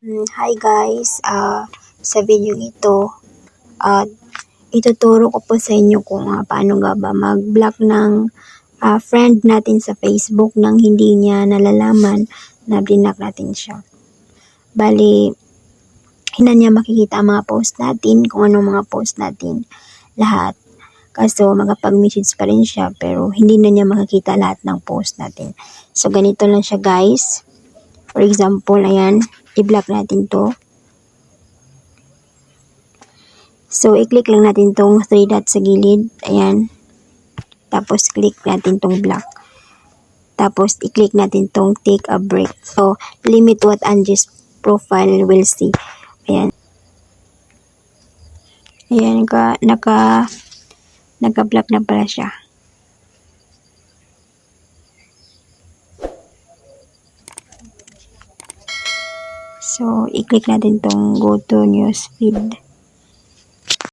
Hi guys, sa video ito, ituturo ko po sa inyo kung paano nga ba mag-block ng friend natin sa Facebook nang hindi niya nalalaman na blinak natin siya. Bali, hindi niya makikita ang mga post natin, kung anong mga post natin, lahat. Kaso magpag-message pa rin siya pero hindi na niya makikita lahat ng post natin. So ganito lang siya guys. For example, ayan, i-block natin to. So, i-click lang natin tong 3 dots sa gilid. Ayan. Tapos, click natin tong block. Tapos, i-click natin tong take a break. So, limit what Angie's profile will see. Ayan. Ayan, naka-block na pala siya. So, i-click natin tong go to news feed.